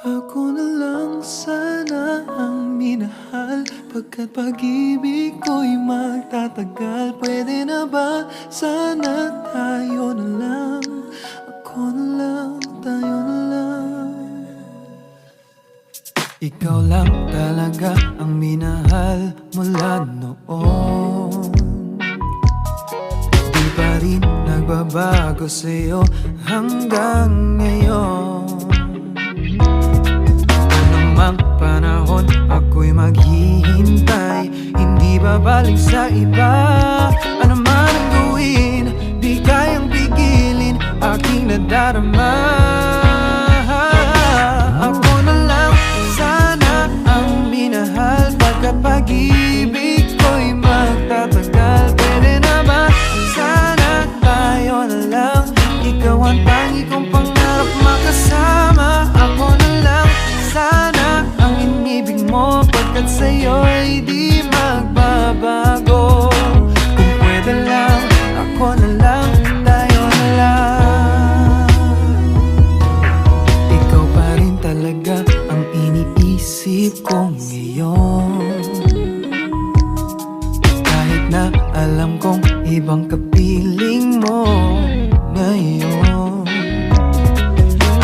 Ako na lang sana ang minahal, pagkat pag-ibig ko'y magtatagal. Pwede na ba sana tayo na lang? Ako na lang, tayo na lang. Ikaw lang talaga ang minahal mula noon. Di pa rin nagbabago sa'yo hanggang ngayon. Anumang panahon ako'y maghihintay, hindi babalik sa iba. Ano man ang gawin, di kayang pigilin aking nadarama. Ako na lang sana ang minahal, pagkat pag-ibig ko'y magtatagal. Pwede na ba sana tayo na lang? Ikaw ang tangi kong pangarap makasama. Ako na lang sana ang inibig mo, pagkat sa'yo'y di magbabago. Kung pwede lang, ako na lang, tayo na lang. Ikaw pa rin talaga ang iniisip ko ngayon, kahit na alam kong ibang kapiling mo ngayon.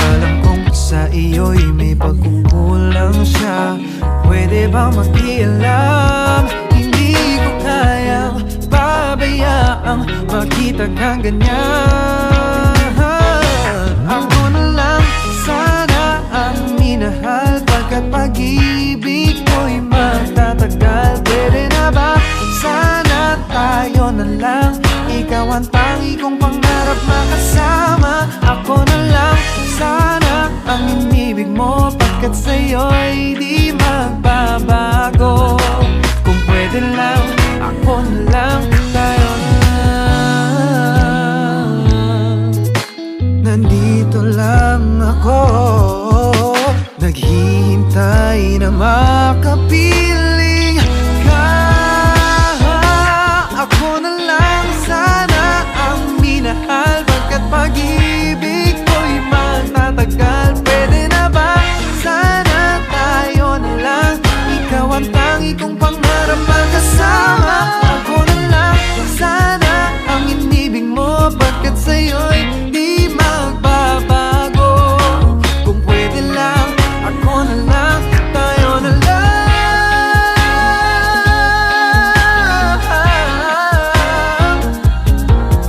Alam kong sa iyo'y may pagkukulang siya. Pwede bang makialam? Hindi ko kayang pabayaang makita kang ganyan. Ako na lang sana ang minahal, pagkat pag-ibig ko'y magtatagal. Pwede na ba sana tayo na lang? Ikaw ang tangi kong pangarap makasama. Ako na lang sana ang inibig mo, pagkat sa'yo'y di magbabago. Kung pwede lang, ako na lang, tayo na lang. Nandito lang ako, naghihintay na makapiling ka. Ako na lang sana ang minahal, pagkat pag-ibig ko'y magtatagal. Pwede na ba sana tayo na lang? Ikaw ang tangi kong pangarap magkasama. Ako na lang sana ang inibig mo, pagkat sa'yo'y di magbabago. Kung pwede lang, ako na lang, tayo na lang.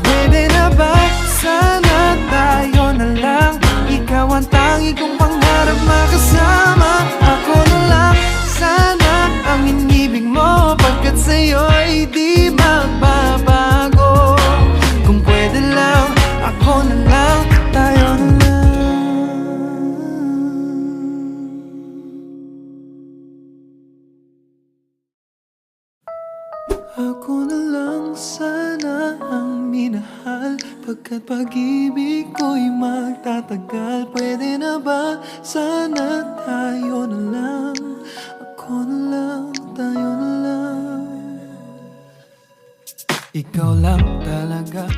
Pwede na ba sana tayo na lang? Ikaw ang tangi kong pangarap makasama. Ako na lang sana ang inibig mo, pagkat sa'yo'y di magbabago. Kung pwede lang, ako na lang, tayo na lang. Ako na lang sana ang minahal, pagkat pag-ibig ko'y magtatagal. Pwede na ba sana tayo na lang? Ako na lang, tayo na lang. Ikaw lang talaga